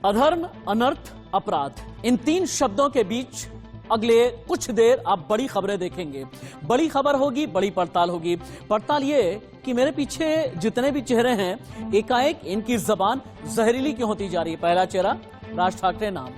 अधर्म, अनर्थ, अपराध, इन तीन शब्दों के बीच अगले कुछ देर आप बड़ी खबरें देखेंगे। बड़ी खबर होगी, बड़ी पड़ताल होगी। पड़ताल ये कि मेरे पीछे जितने भी चेहरे हैं, एकाएक इनकी जबान जहरीली क्यों होती जा रही है। पहला चेहरा राज ठाकरे नाम,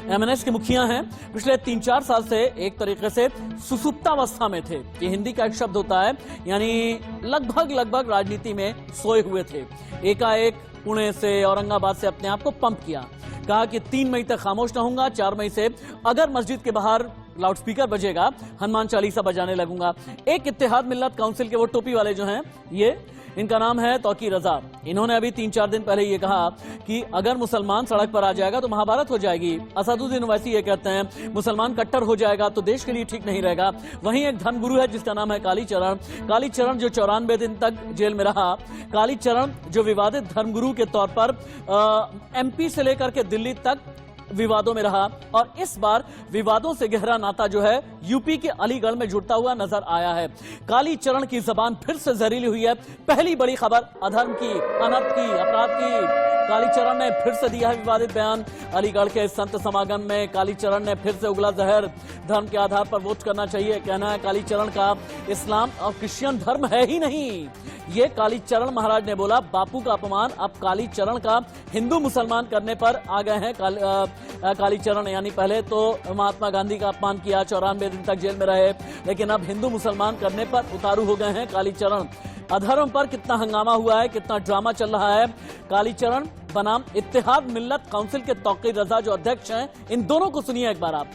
एमएनएस के मुखिया हैं। पिछले 3-4 साल से एक तरीके से सुसुप्तावस्था में थे। ये हिंदी का एक शब्द होता है, यानी लगभग राजनीति में सोए हुए थे। एकाएक पुणे से, औरंगाबाद से अपने आप को पंप किया, कहा कि 3 मई तक खामोश रहूंगा, 4 मई से अगर मस्जिद के बाहर लाउडस्पीकर बजेगा, हनुमान चालीसा बजाने लगूंगा। एक इत्तेहाद मिल्लत काउंसिल के वो टोपी वाले जो हैं, ये इनका नाम है तौकीर रजा। इन्होंने अभी 3-4 दिन पहले ये कहा कि अगर मुसलमान सड़क पर आ जाएगा तो महाभारत हो जाएगी। असदुद्दीन ओवैसी ये कहते हैं मुसलमान कट्टर हो जाएगा तो देश के लिए ठीक नहीं रहेगा। वहीं एक धर्मगुरु है जिसका नाम है कालीचरण। कालीचरण जो 94 दिन तक जेल में रहा, कालीचरण जो विवादित धर्मगुरु के तौर पर एमपी से लेकर के दिल्ली तक विवादों में रहा, और इस बार विवादों से गहरा नाता जो है यूपी के अलीगढ़ में जुड़ता हुआ नजर आया है। कालीचरण की जबान फिर से जहरीली हुई है। पहली बड़ी खबर अधर्म की, अनर्थ की, अपराध की। कालीचरण ने फिर से दिया है विवादित बयान। अलीगढ़ के संत समागम में कालीचरण ने फिर से उगला जहर। धर्म के आधार पर वोट करना चाहिए, कहना है कालीचरण का। इस्लाम और क्रिश्चियन धर्म है ही नहीं, ये कालीचरण महाराज ने बोला। बापू का अपमान अब कालीचरण का हिंदू मुसलमान करने पर आ गए हैं कालीचरण। यानी पहले तो महात्मा गांधी का अपमान किया, 94 दिन तक जेल में रहे, लेकिन अब हिंदू मुसलमान करने पर उतारू हो गए हैं कालीचरण। अधर्म पर कितना हंगामा हुआ है, कितना ड्रामा चल रहा है। कालीचरण बनाम इत्तेहाद मिल्लत काउंसिल के तौकीर रजा जो अध्यक्ष हैं, इन दोनों को सुनिए एक बार आप।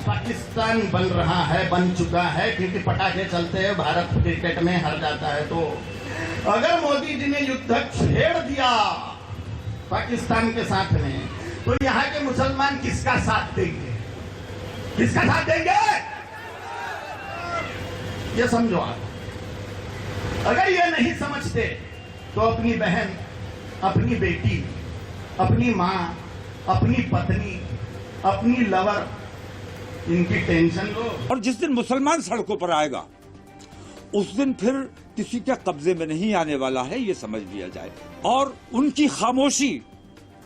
पाकिस्तान बन रहा है, बन चुका है, क्योंकि पटाखे चलते हैं, भारत क्रिकेट में हार जाता है। तो अगर मोदी जी ने युद्ध छेड़ दिया पाकिस्तान के साथ में, तो यहाँ के मुसलमान किसका साथ देंगे? किसका साथ देंगे? ये समझो आप। अगर ये नहीं समझते तो अपनी बहन, अपनी बेटी, अपनी माँ, अपनी पत्नी, अपनी लवर, इनकी टेंशन लो। और जिस दिन मुसलमान सड़कों पर आएगा उस दिन फिर किसी के कब्जे में नहीं आने वाला है, ये समझ लिया जाए। और उनकी खामोशी,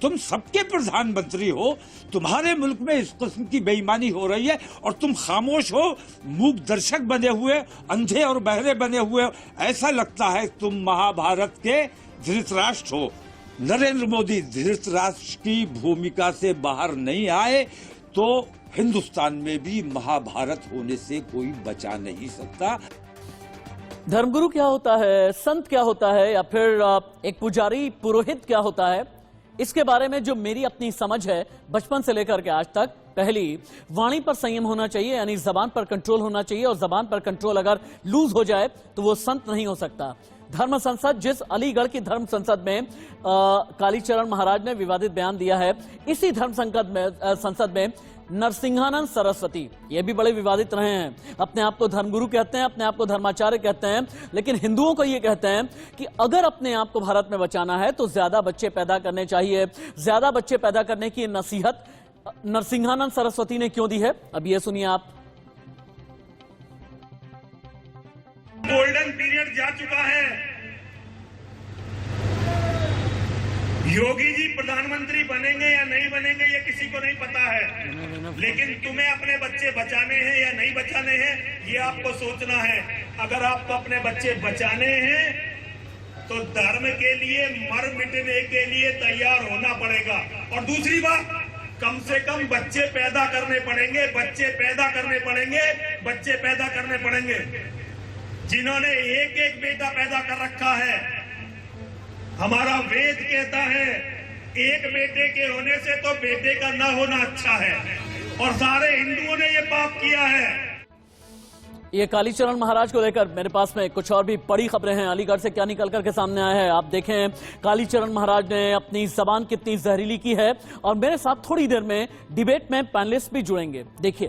तुम सबके प्रधानमंत्री हो, तुम्हारे मुल्क में इस किस्म की बेईमानी हो रही है और तुम खामोश हो, मूक दर्शक बने हुए, अंधे और बहरे बने हुए। ऐसा लगता है तुम महाभारत के धृतराष्ट्र हो। नरेंद्र मोदी धृतराष्ट्र की भूमिका से बाहर नहीं आए तो हिंदुस्तान में भी महाभारत होने से कोई बचा नहीं सकता। धर्मगुरु क्या होता है, संत क्या होता है, या फिर एक पुजारी, पुरोहित क्या होता है, इसके बारे में जो मेरी अपनी समझ है बचपन से लेकर के आज तक, पहली वाणी पर संयम होना चाहिए, यानी जबान पर कंट्रोल होना चाहिए, और जबान पर कंट्रोल अगर लूज हो जाए तो वो संत नहीं हो सकता। धर्म संसद, जिस अलीगढ़ की धर्म संसद में कालीचरण महाराज ने विवादित बयान दिया है, इसी धर्म संसद में नरसिंहानंद सरस्वती, ये भी बड़े विवादित रहे हैं। अपने आप को धर्मगुरु कहते हैं, अपने आप को धर्माचार्य कहते हैं, लेकिन हिंदुओं को ये कहते हैं कि अगर अपने आप को भारत में बचाना है तो ज्यादा बच्चे पैदा करने चाहिए। ज्यादा बच्चे पैदा करने की नसीहत नरसिंहानंद सरस्वती ने क्यों दी है, अब ये सुनिए आप। गोल्डन पीरियड जा चुका है। योगी जी प्रधानमंत्री बनेंगे या नहीं बनेंगे ये किसी को नहीं पता है, लेकिन तुम्हें अपने बच्चे बचाने हैं या नहीं बचाने हैं ये आपको सोचना है। अगर आपको अपने बच्चे बचाने हैं तो धर्म के लिए मर मिटने के लिए तैयार होना पड़ेगा। और दूसरी बात, कम से कम बच्चे पैदा करने पड़ेंगे, बच्चे पैदा करने पड़ेंगे, बच्चे पैदा करने पड़ेंगे। जिन्होंने एक एक बेटा पैदा कर रखा है, हमारा वेद कहता है एक बेटे के होने से तो बेटे का न होना अच्छा है, और सारे हिंदुओं ने ये पाप किया है। ये कालीचरण महाराज को लेकर मेरे पास में कुछ और भी बड़ी खबरें हैं। अलीगढ़ से क्या निकल करके सामने आया है आप देखें। कालीचरण महाराज ने अपनी जबान कितनी जहरीली की है, और मेरे साथ थोड़ी देर में डिबेट में पैनलिस्ट भी जुड़ेंगे। देखिए,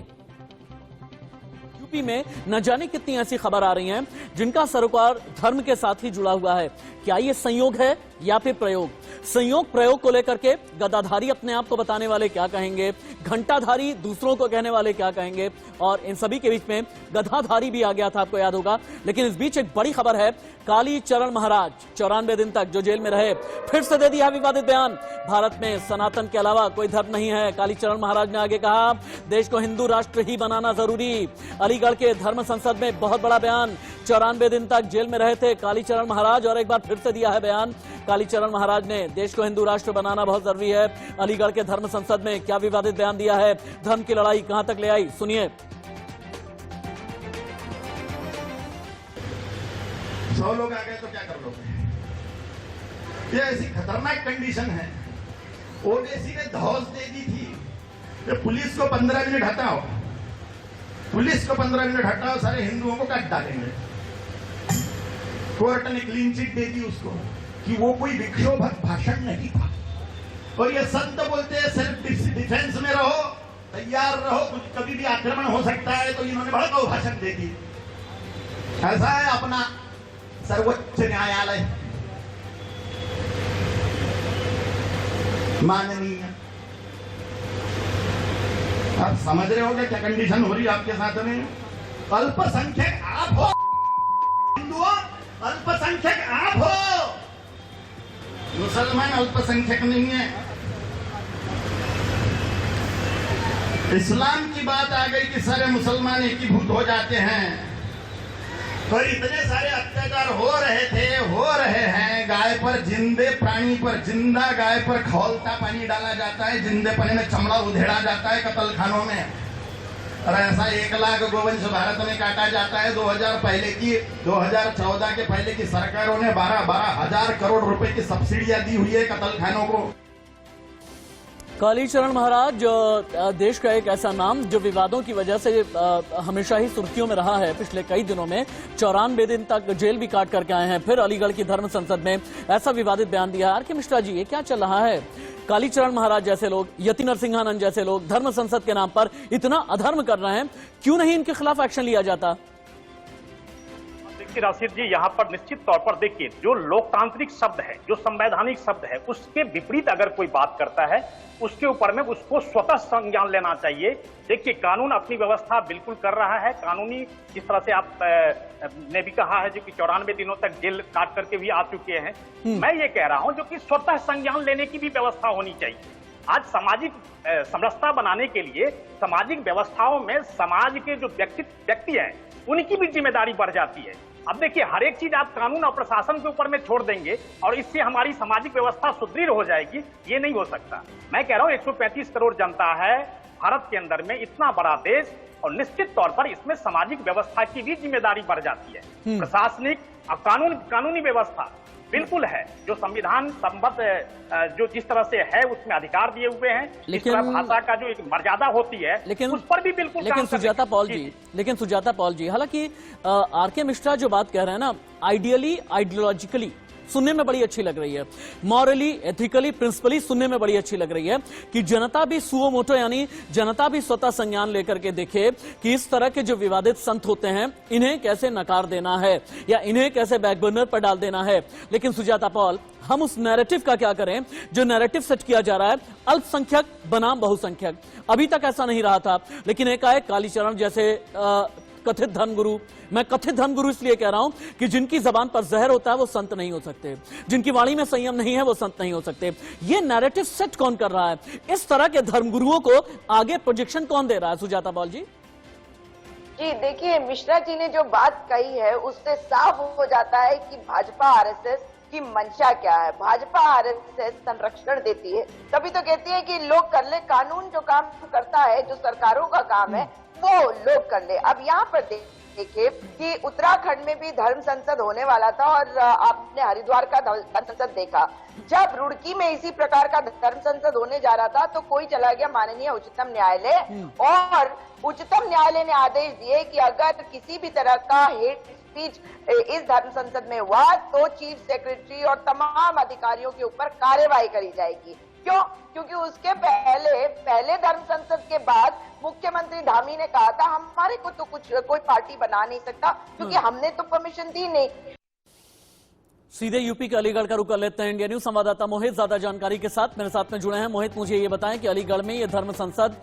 यूपी में न जाने कितनी ऐसी खबर आ रही हैं जिनका सरोकार धर्म के साथ ही जुड़ा हुआ है। क्या ये संयोग है या फिर प्रयोग? संयोग प्रयोग को लेकर के गदाधारी अपने आप को बताने वाले क्या कहेंगे, घंटाधारी दूसरों को कहने वाले क्या कहेंगे, और इन सभी के बीच में गधाधारी भी आ गया था, आपको याद होगा। लेकिन इस बीच एक बड़ी खबर है, कालीचरण महाराज 94 दिन तक जो जेल में रहे, फिर से दे दिया विवादित बयान। भारत में सनातन के अलावा कोई धर्म नहीं है, कालीचरण महाराज ने आगे कहा। देश को हिंदू राष्ट्र ही बनाना जरूरी। अलीगढ़ के धर्म संसद में बहुत बड़ा बयान। 94 दिन तक जेल में रहे थे कालीचरण महाराज, और एक बार फिर से दिया है बयान कालीचरण महाराज ने। देश को हिंदू राष्ट्र बनाना बहुत जरूरी है। अलीगढ़ के धर्म संसद में क्या विवादित बयान दिया है, धर्म की लड़ाई कहां तक ले आई, सुनिए। 100 लोग आ गए तो क्या कर लोगे? ये ऐसी खतरनाक कंडीशन है। ओवैसी ने धौस दे दी थी कि पुलिस को 15 मिनट हटाओ, पुलिस को 15 मिनट हटाओ, सारे हिंदुओं को काट डालेंगे। कोर्ट ने क्लीन चिट दे दी उसको कि वो कोई विक्षोभक भाषण नहीं था। और ये संत बोलते हैं सेल्फ डिफेंस में रहो, तैयार रहो, कभी भी आक्रमण हो सकता है, तो इन्होंने भड़काऊ भाषण दे दी। ऐसा है अपना सर्वोच्च न्यायालय, माननीय। आप समझ रहे होंगे क्या कंडीशन हो रही है आपके साथ में? अल्पसंख्यक आप हो हिंदुओं, अल्पसंख्यक आप हो, मुसलमान अल्पसंख्यक नहीं है। इस्लाम की बात आ गई कि सारे मुसलमान एकीभूत हो जाते हैं, और इतने सारे अत्याचार हो रहे हैं। गाय पर, जिंदे प्राणी पर, जिंदा गाय पर खौलता पानी डाला जाता है, जिंदे पानी में चमड़ा उधेड़ा जाता है कत्ल खानों में। और ऐसा 1 लाख गोवंश भारत में काटा जाता है। 2014 के पहले की सरकारों ने 12 हजार करोड़ रुपए की सब्सिडियां दी हुई है कत्ल खानों को। कालीचरण महाराज देश का एक ऐसा नाम जो विवादों की वजह से हमेशा ही सुर्खियों में रहा है। पिछले कई दिनों में 94 दिन तक जेल भी काट करके आए हैं, फिर अलीगढ़ की धर्म संसद में ऐसा विवादित बयान दिया। आर के मिश्रा जी, ये क्या चल रहा है? कालीचरण महाराज जैसे लोग, यति नरसिंहानंद जैसे लोग धर्म संसद के नाम पर इतना अधर्म कर रहे हैं, क्यों नहीं इनके खिलाफ एक्शन लिया जाता? राशिद जी, यहाँ पर निश्चित तौर पर देखिए, जो लोकतांत्रिक शब्द है, जो संवैधानिक शब्द है, उसके विपरीत अगर कोई बात करता है, उसके ऊपर में उसको स्वतः संज्ञान लेना चाहिए। देखिए, कानून अपनी व्यवस्था बिल्कुल कर रहा है। कानूनी जिस तरह से आप ने भी कहा है, जो कि 94 दिनों तक जेल काट करके भी आ चुके हैं, मैं ये कह रहा हूं जो कि स्वतः संज्ञान लेने की भी व्यवस्था होनी चाहिए। आज सामाजिक समरसता बनाने के लिए सामाजिक व्यवस्थाओं में समाज के जो व्यक्ति हैं, उनकी भी जिम्मेदारी बढ़ जाती है। अब देखिए, हर एक चीज आप कानून और प्रशासन के ऊपर में छोड़ देंगे और इससे हमारी सामाजिक व्यवस्था सुदृढ़ हो जाएगी, ये नहीं हो सकता। मैं कह रहा हूं 135 करोड़ जनता है भारत के अंदर में, इतना बड़ा देश, और निश्चित तौर पर इसमें सामाजिक व्यवस्था की भी जिम्मेदारी बढ़ जाती है। प्रशासनिक और कानूनी व्यवस्था बिल्कुल है, जो संविधान संबद्ध जो जिस तरह से है उसमें अधिकार दिए हुए हैं, लेकिन भाषा का जो एक मर्यादा होती है, लेकिन उस पर भी बिल्कुल। लेकिन सुजाता पॉल जी, हालांकि आर के मिश्रा जो बात कह रहे हैं ना, आइडियली, आइडियोलॉजिकली सुनने में बड़ी अच्छी लग रही है, मॉरली, एथिकली, प्रिंसिपली सुनने में बड़ी अच्छी लग रही है कि जनता भी सुओ मोटो, यानी जनता भी स्वतः संज्ञान लेकर के देखे कि इस तरह के जो विवादित संत होते हैं, इन्हें कैसे नकार देना है या इन्हें कैसे बैकबर्नर पर डाल देना है। लेकिन सुजाता पॉल, हम उस नैरेटिव का क्या करें जो नैरेटिव सेट किया जा रहा है, अल्पसंख्यक बनाम बहुसंख्यक? अभी तक ऐसा नहीं रहा था, लेकिन एकाएक कालीचरण जैसे कथित धर्मगुरु, मैं कथित धर्मगुरु इसलिए कह रहा हूं कि जिनकी जबान पर जहर होता है वो संत नहीं हो सकते, जिनकी वाणी में संयम नहीं है वो संत नहीं हो सकते। ये नैरेटिव सेट कौन कर रहा है? इस तरह के धर्मगुरुओं को आगे प्रोजेक्शन कौन दे रहा है? सुजाता पॉल जी। जी देखिए, मिश्रा जी ने जो बात कही है उससे साफ हो जाता है कि भाजपा आरएसएस की मंशा क्या है। भाजपा आरएसएस संरक्षण देती है, तभी तो कहती है कि लोग कर ले, कानून जो काम करता है, जो सरकारों का काम है वो लोग कर ले। अब यहाँ पर देखिए कि उत्तराखंड में भी धर्म संसद होने वाला था, और आपने हरिद्वार का धर्म संसद देखा। जब रुड़की में इसी प्रकार का धर्म संसद होने जा रहा था तो कोई चला गया माननीय उच्चतम न्यायालय, और उच्चतम न्यायालय ने आदेश दिए कि अगर किसी भी तरह का हेट स्पीच इस धर्म संसद में हुआ तो चीफ सेक्रेटरी और तमाम अधिकारियों के ऊपर कार्रवाई करी जाएगी। क्यों? क्योंकि उसके पहले धर्म संसद के बाद मुख्यमंत्री धामी ने कहा था हमारे को तो कोई पार्टी बना नहीं सकता, क्योंकि हमने तो परमिशन दी नहीं। सीधे यूपी के अलीगढ़ का रुख कर लेते हैं। इंडिया न्यूज संवाददाता मोहित ज्यादा जानकारी के साथ मेरे साथ में जुड़े हैं। मोहित, मुझे ये बताएं कि अलीगढ़ में ये धर्म संसद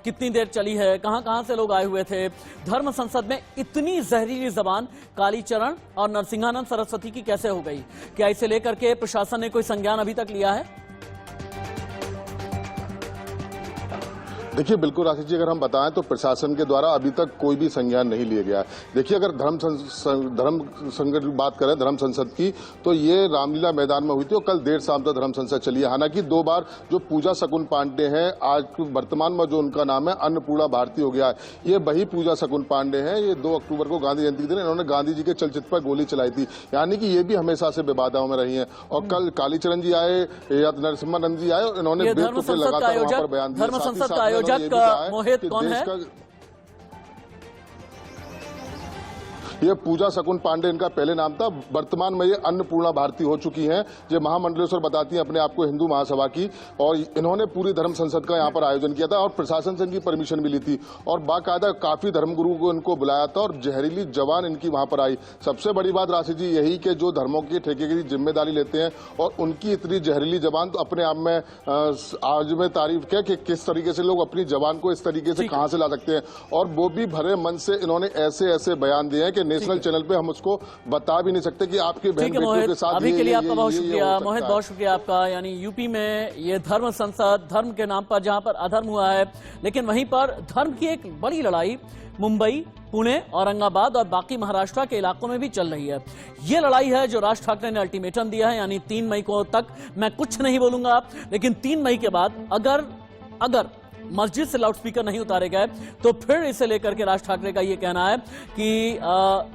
कितनी देर चली है, कहां से लोग आए हुए थे? धर्म संसद में इतनी जहरीली जबान कालीचरण और नरसिंहानंद सरस्वती की कैसे हो गई? क्या इसे लेकर के प्रशासन ने कोई संज्ञान अभी तक लिया है? देखिए, बिल्कुल राशि जी, अगर हम बताएं तो प्रशासन के द्वारा अभी तक कोई भी संज्ञान नहीं लिया गया है। देखिए, अगर धर्म संकट की बात करें धर्म संसद की, तो ये रामलीला मैदान में हुई थी और कल देर शाम तक धर्म संसद चली है। हालांकि 2 बार जो पूजा शकुन पांडे हैं, आज वर्तमान में जो उनका नाम है अन्नपूर्णा भारती हो गया है, ये वही पूजा शकुन पांडे हैं। ये 2 अक्टूबर को गांधी जयंती के दिन इन्होंने गांधी जी के चलचित्र पर गोली चलाई थी, यानी कि ये भी हमेशा से विवादों में रही है। और कल कालीचरण जी आए या नरसिम्हानंद जी आए, इन्होंने बेतुके लगाकर वहां पर बयान दिया। धर्म संसद का आयोजक मोहित कौन है? ये पूजा शकुन पांडे इनका पहले नाम था, वर्तमान में ये अन्नपूर्णा भारती हो चुकी हैं। ये महामंडलेश्वर बताती हैं अपने आप को हिंदू महासभा की, और इन्होंने पूरी धर्म संसद का यहाँ पर आयोजन किया था और प्रशासन से इनकी परमिशन मिली थी और बाकायदा काफी धर्मगुरु को इनको बुलाया था और जहरीली जबान इनकी वहां पर आई। सबसे बड़ी बात राशि जी यही कि जो धर्मों के ठेके की जिम्मेदारी लेते हैं और उनकी इतनी जहरीली जबान, तो अपने आप में आज में तारीफ है कि किस तरीके से लोग अपनी जबान को इस तरीके से कहां से ला सकते हैं, और वो भी भरे मन से इन्होंने ऐसे बयान दिए हैं कि नेशनल चैनल पे हम उसको बता भी नहीं सकते कि आपके बहन बेटियों के साथ अभी के लिए आपका बहुत शुक्रिया मोहित, बहुत शुक्रिया आपका। यानी यूपी में ये धर्म संसद, धर्म के नाम पर जहां पर अधर्म हुआ है, लेकिन वहीं पर धर्म की एक बड़ी लड़ाई मुंबई, पुणे, औरंगाबाद और बाकी महाराष्ट्र के इलाकों में भी चल रही है। ये लड़ाई है जो राज ठाकरे ने अल्टीमेटम दिया है, यानी 3 मई को तक मैं कुछ नहीं बोलूंगा, लेकिन 3 मई के बाद अगर मस्जिद से लाउडस्पीकर नहीं उतारे गए तो फिर इसे लेकर के राज ठाकरे का ये कहना है कि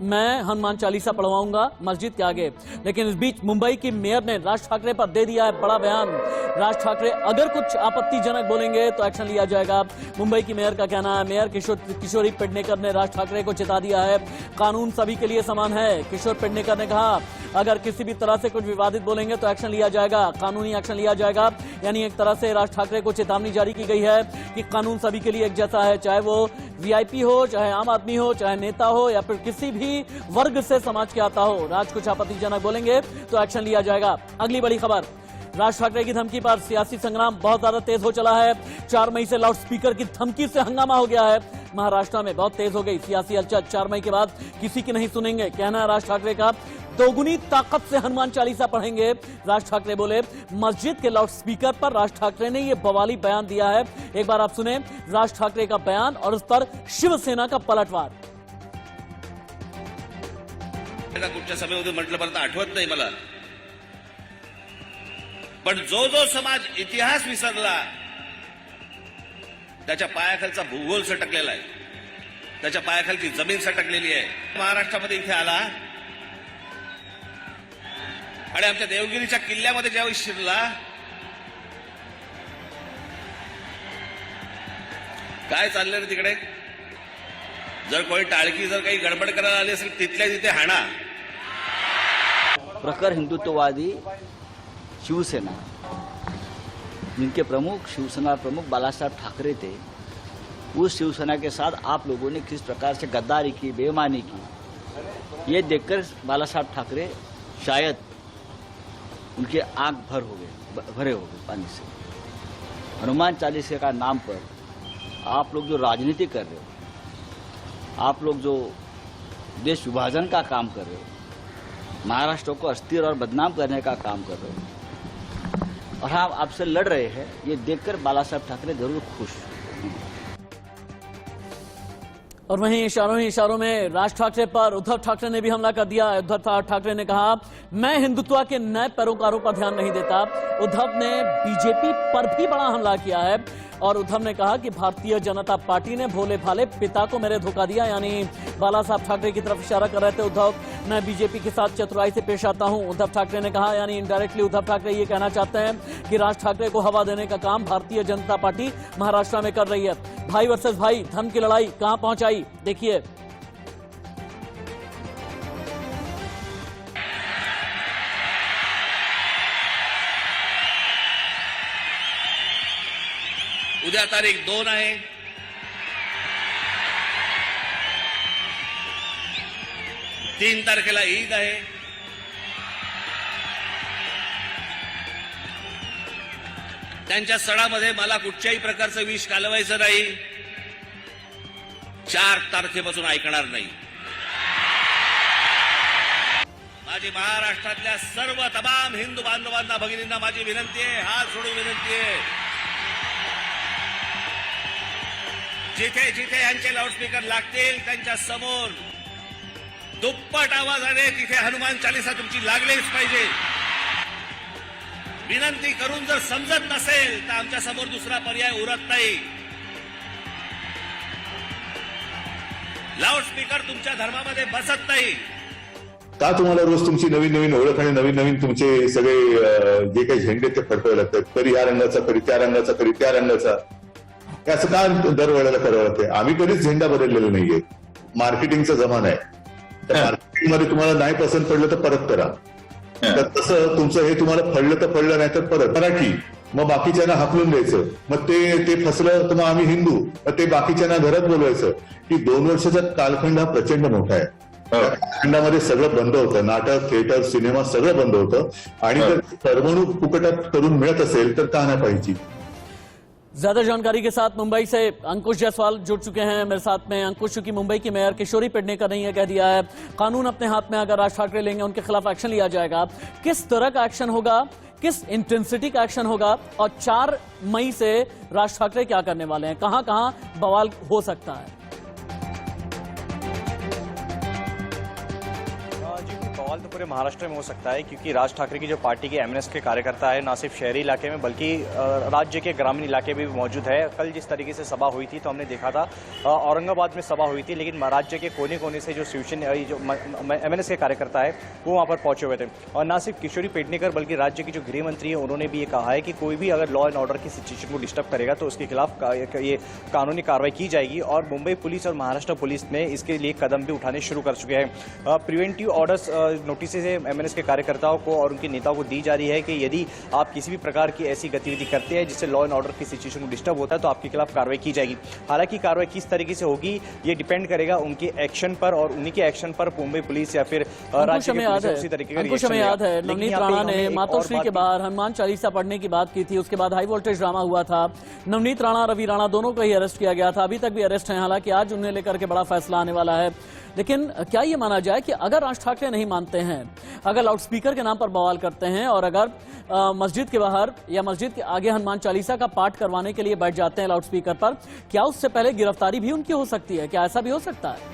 मैं हनुमान चालीसा पढ़वाऊंगा मस्जिद के आगे। लेकिन इस बीच मुंबई की मेयर ने राज ठाकरे पर दे दिया है बड़ा बयान। राज ठाकरे अगर कुछ आपत्तिजनक बोलेंगे तो एक्शन लिया जाएगा, मुंबई की मेयर का कहना है। मेयर किशोरी पेडनेकर ने राज ठाकरे को चेता दिया है, कानून सभी के लिए समान है। किशोर पेडनेकर ने कहा अगर किसी भी तरह से कुछ विवादित बोलेंगे तो एक्शन लिया जाएगा, कानूनी एक्शन लिया जाएगा। यानी एक तरह से राज ठाकरे को चेतावनी जारी की गई है कि कानून सभी के लिए एक जैसा है, चाहे वो वीआईपी हो, चाहे आम आदमी हो, चाहे नेता हो या फिर किसी भी वर्ग से समाज के आता हो। राज कुछ आपत्तिजनक बोलेंगे तो एक्शन लिया जाएगा। अगली बड़ी खबर, राज ठाकरे की धमकी पर सियासी संग्राम बहुत ज्यादा तेज हो चला है। 4 मई से लाउडस्पीकर की धमकी से हंगामा हो गया है। महाराष्ट्र में बहुत तेज हो गई सियासी हलचल। 4 मई के बाद किसी की नहीं सुनेंगे, कहना है राज ठाकरे का। दोगुनी ताकत से हनुमान चालीसा पढ़ेंगे, राज ठाकरे बोले। मस्जिद के लाउडस्पीकर पर राज ठाकरे ने यह बवाली बयान दिया है। एक बार आप सुने राज ठाकरे का बयान और उस पर शिवसेना का पलटवार। कुठच्या सभेमध्ये म्हटलं आठवत नाही मला, पण जो समाज इतिहास विसरला त्याच्या पायाखालचा भूगोल सटकलेला आहे, त्याच्या पायाखालची जमीन सटकलेली आहे। महाराष्ट्रामध्ये इथे आला आणि आमच्या देवगिरीच्या किल्ल्यामध्ये ज्यावेळी शिरला, काय चाललंय रे तिकडे? जर कोणी टाळकी जर काही गडबड करायला आली असेल तिथल्या तिथे हाणा। प्रखर हिंदुत्ववादी शिवसेना, जिनके प्रमुख शिवसेना प्रमुख बालासाहब ठाकरे थे, उस शिवसेना के साथ आप लोगों ने किस प्रकार से गद्दारी की, बेईमानी की, ये देखकर बालासाहब ठाकरे शायद उनके आंख भरे हो गए पानी से। हनुमान चालीसा का नाम पर आप लोग जो राजनीति कर रहे हो, आप लोग जो देश विभाजन का काम कर रहे हो, महाराष्ट्र को अस्थिर और बदनाम करने का काम कर रहे हो और हम आपसे लड़ रहे हैं, ये देखकर बालासाहब ठाकरे जरूर खुश। और वहीं इशारों में राज ठाकरे पर उद्धव ठाकरे ने भी हमला कर दिया। उद्धव ठाकरे ने कहा मैं हिंदुत्व के नए पैरोकारों पर ध्यान नहीं देता। उद्धव ने बीजेपी पर भी बड़ा हमला किया है और उद्धव ने कहा कि भारतीय जनता पार्टी ने भोले भाले पिता को मेरे धोखा दिया। यानी बालासाहब ठाकरे की तरफ इशारा कर रहे थे उद्धव, मैं बीजेपी के साथ चतुराई से पेश आता हूं, उद्धव ठाकरे ने कहा। यानी इनडायरेक्टली उद्धव ठाकरे ये कहना चाहते हैं कि राज ठाकरे को हवा देने का काम भारतीय जनता पार्टी महाराष्ट्र में कर रही है। भाई वर्सेस भाई, धर्म की लड़ाई कहां पहुंचाई देखिए। उद्या तारीख 2 आहे, 3 तारखेला ईद आहे, त्यांच्या सणामध्ये मला कुठच्याही प्रकारचं विष कालवायचं नाही. 4 तारखेपासून ऐकणार नाही. माझी महाराष्ट्रातल्या सर्व तमाम हिंदू बांधवांना, भगिनींना माझी विनंती आहे, हात जोडून विनंती आहे, जिथे जिथे यांचे लाऊडस्पीकर लागतील त्यांच्या समोर दुप्पट आवाजाने तिथे हनुमान चालीसा तुमची लागलीच पाहिजे. विनंती करून जर समजत नसेल तर आमच्या समोर दुसरा पर्याय उरत नाही. लाऊडस्पीकर तुमच्या धर्मामध्ये बसत नाही. का तुम्हाला रोज तुमची नवीन नवीन ओळख आणि नवीन नवीन तुमचे सगळे जे काही झेंडे ते फडकवावे लागतात, कधी या रंगाचा, कधी त्या रंगाचा, कधी त्या रंगाचा, हे असं का दरवेळेला करावं लागतं? आम्ही कधीच झेंडा बदललेला नाहीये. मार्केटिंगचा जमाना आहे. त्या मार्केटिंगमध्ये तुम्हाला नाही पसंत पडलं तर परत करा. तर तसं तुमचं हे तुम्हाला फळलं तर फळलं, नाही तर परत मराठी, मग बाकीच्यांना हाकलून द्यायचं. मग ते फसलं तर मग आम्ही हिंदू, मग ते बाकीच्यांना घरात बोलवायचं. की 2 वर्षाचा कालखंड हा प्रचंड मोठा आहे. खंडामध्ये सगळं बंद होतं, नाटक, थिएटर, सिनेमा सगळं बंद होतं. आणि जर करमणूक फुकटात करून मिळत असेल तर का नाही पाहिजे. ज्यादा जानकारी के साथ मुंबई से अंकुश जायसवाल जुड़ चुके हैं मेरे साथ में. अंकुश, की मुंबई की मेयर किशोरी पेडनेकर ने यह कह दिया है कानून अपने हाथ में, अगर राज ठाकरे लेंगे उनके खिलाफ एक्शन लिया जाएगा. किस तरह का एक्शन होगा, किस इंटेंसिटी का एक्शन होगा, और 4 मई से राज ठाकरे क्या करने वाले हैं, कहां कहां बवाल हो सकता है? सवाल तो पूरे महाराष्ट्र में हो सकता है, क्योंकि राज ठाकरे की जो पार्टी के एमएनएस के कार्यकर्ता है, ना सिर्फ शहरी इलाके में बल्कि राज्य के ग्रामीण इलाके में भी मौजूद है. कल जिस तरीके से सभा हुई थी तो हमने देखा था औरंगाबाद में सभा हुई थी, लेकिन राज्य के कोने कोने से जो शिवसेना जो एमएनएस के कार्यकर्ता है वो वहाँ पर पहुंचे हुए थे. और ना सिर्फ किशोरी पेडनेकर बल्कि राज्य की जो गृह मंत्री है उन्होंने भी ये कहा है कि कोई भी अगर लॉ एंड ऑर्डर की सिचुएशन को डिस्टर्ब करेगा तो उसके खिलाफ ये कानूनी कार्रवाई की जाएगी. और मुंबई पुलिस और महाराष्ट्र पुलिस ने इसके लिए कदम भी उठाने शुरू कर चुके हैं. प्रिवेंटिव ऑर्डर्स नोटिस एमएनएस के कार्यकर्ताओं को और उनके नेताओं को दी जा रही है कि यदि आप किसी भी प्रकार की ऐसी गतिविधि करते हैं जिससे लॉ एंड ऑर्डर की सिचुएशन को डिस्टर्ब होता है तो आपके खिलाफ कार्रवाई की जाएगी. हालांकि कार्रवाई किस तरीके से होगी ये डिपेंड करेगा उनके एक्शन पर, और उन्हीं के एक्शन पर मुंबई पुलिस या फिर राज्य की पुलिस उसी तरीके का अंकुश, हमें याद है नवनीत राणा ने मातोश्री के बाहर हनुमान चालीसा पढ़ने की बात की थी. उसके बाद हाई वोल्टेज ड्रामा हुआ था. नवनीत राणा, रवि राणा दोनों को ही अरेस्ट किया गया था. अभी तक भी अरेस्ट है. हालांकि आज उन्हें लेकर के बड़ा फैसला आने वाला है. लेकिन क्या ये माना जाए कि अगर राज ठाकरे नहीं मानते हैं, अगर लाउडस्पीकर के नाम पर बवाल करते हैं और अगर मस्जिद के बाहर या मस्जिद के आगे हनुमान चालीसा का पाठ करवाने के लिए बैठ जाते हैं लाउडस्पीकर पर, क्या उससे पहले गिरफ्तारी भी उनकी हो सकती है? क्या ऐसा भी हो सकता है?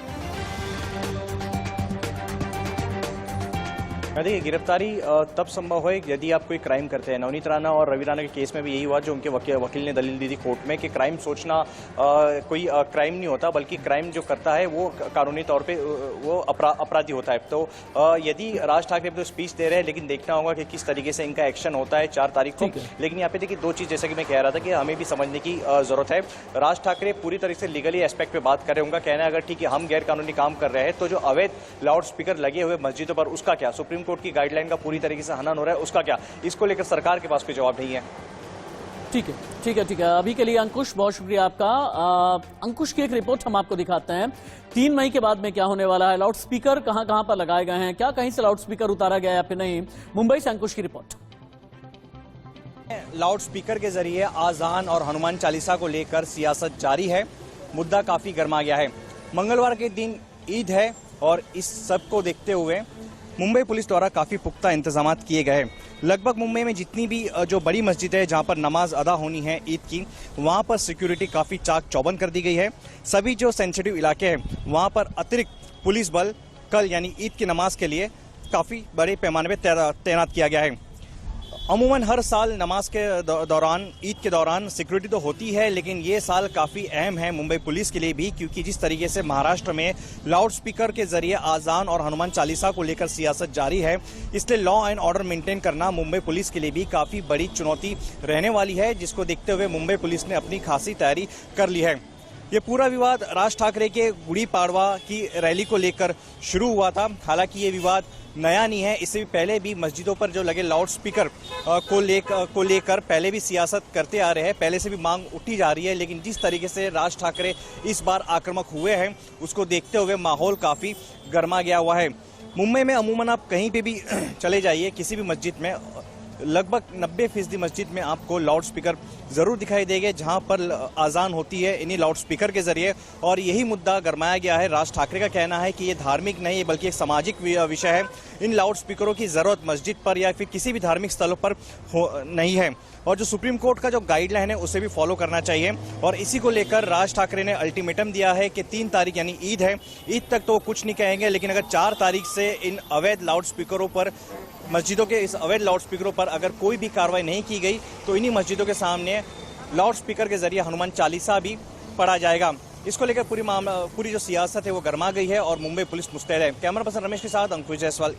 देखिए, गिरफ्तारी तब संभव है यदि आप कोई क्राइम करते हैं. नवनीत राणा और रवि राणा के केस में भी यही हुआ, जो उनके वकील ने दलील दी थी कोर्ट में कि क्राइम सोचना कोई क्राइम नहीं होता, बल्कि क्राइम जो करता है वो कानूनी तौर पे वो अपराधी होता है. तो यदि राज ठाकरे तो स्पीच दे रहे हैं, लेकिन देखना होगा कि किस तरीके से इनका एक्शन होता है 4 तारीख को. लेकिन यहाँ पे देखिए 2 चीज़, जैसा कि मैं कह रहा था कि हमें भी समझने की जरूरत है. राज ठाकरे पूरी तरीके से लीगली एस्पेक्ट पे बात कर रहे हैं. उनका कहना है अगर ठीक है हम गैर कानूनी काम कर रहे हैं तो जो अवैध लाउड स्पीकर लगे हुए मस्जिदों पर उसका क्या, सुप्रीम कोर्ट की गाइडलाइन का पूरी तरीके से हनन हो रहा है उसका क्या, इसको लेकर सरकार के पास कोई जवाब नहीं है. ठीक है, ठीक है, ठीक है. अभी के लिए अंकुश, बहुत शुक्रिया आपका. अंकुश की एक रिपोर्ट हम आपको दिखाते हैं. 3 मई के बाद में क्या होने वाला है, लाउड स्पीकर कहां कहां पर लगाए गए हैं, क्या कहीं से लाउड स्पीकर उतारा गया या फिर नहीं. मुंबई से अंकुश की रिपोर्ट. लाउड स्पीकर के जरिए आजान और हनुमान चालीसा को लेकर सियासत जारी है. मुद्दा काफी गर्मा गया है. मंगलवार के दिन ईद है और इस सब को देखते हुए मुंबई पुलिस द्वारा काफी पुख्ता इंतजाम किए गए हैं. लगभग मुंबई में जितनी भी जो बड़ी मस्जिद है जहां पर नमाज अदा होनी है ईद की, वहां पर सिक्योरिटी काफी चाक चौबंद कर दी गई है. सभी जो सेंसिटिव इलाके हैं वहां पर अतिरिक्त पुलिस बल कल यानी ईद की नमाज के लिए काफी बड़े पैमाने पर तैनात किया गया है. अमूमन हर साल नमाज के दौरान, ईद के दौरान सिक्योरिटी तो होती है, लेकिन ये साल काफ़ी अहम है मुंबई पुलिस के लिए भी, क्योंकि जिस तरीके से महाराष्ट्र में लाउड स्पीकर के जरिए आजान और हनुमान चालीसा को लेकर सियासत जारी है, इसलिए लॉ एंड ऑर्डर मेंटेन करना मुंबई पुलिस के लिए भी काफ़ी बड़ी चुनौती रहने वाली है, जिसको देखते हुए मुंबई पुलिस ने अपनी खासी तैयारी कर ली है. ये पूरा विवाद राज ठाकरे के गुड़ी पाड़वा की रैली को लेकर शुरू हुआ था. हालांकि ये विवाद नया नहीं है, इससे भी पहले भी मस्जिदों पर जो लगे लाउड स्पीकर को लेकर पहले भी सियासत करते आ रहे हैं. पहले से भी मांग उठी जा रही है, लेकिन जिस तरीके से राज ठाकरे इस बार आक्रामक हुए हैं उसको देखते हुए माहौल काफ़ी गर्मा गया हुआ है. मुंबई में अमूमन आप कहीं पे भी चले जाइए, किसी भी मस्जिद में लगभग 90% मस्जिद में आपको लाउड स्पीकर जरूर दिखाई देंगे, जहां पर अजान होती है इन्हीं लाउड स्पीकर के जरिए। और यही मुद्दा गरमाया गया है। राज ठाकरे का कहना है कि ये धार्मिक नहीं बल्कि एक सामाजिक विषय है। इन लाउड स्पीकरों की जरूरत मस्जिद पर या फिर किसी भी धार्मिक स्थलों पर नहीं है, और जो सुप्रीम कोर्ट का जो गाइडलाइन है उसे भी फॉलो करना चाहिए। और इसी को लेकर राज ठाकरे ने अल्टीमेटम दिया है कि 3 तारीख यानी ईद है, ईद तक तो कुछ नहीं कहेंगे, लेकिन अगर 4 तारीख से इन अवैध लाउड स्पीकरों पर, मस्जिदों के इस अवैध लाउड स्पीकरों पर अगर कोई भी कार्रवाई नहीं की गई तो इन्हीं मस्जिदों के सामने लाउड स्पीकर के जरिए हनुमान चालीसा भी पढ़ा जाएगा। इसको लेकर पूरी जो सियासत है वो गर्मा गई है और मुंबई पुलिस मुस्तैद है। कैमरा पर्सन रमेश के साथ अंकुश जायसवाल।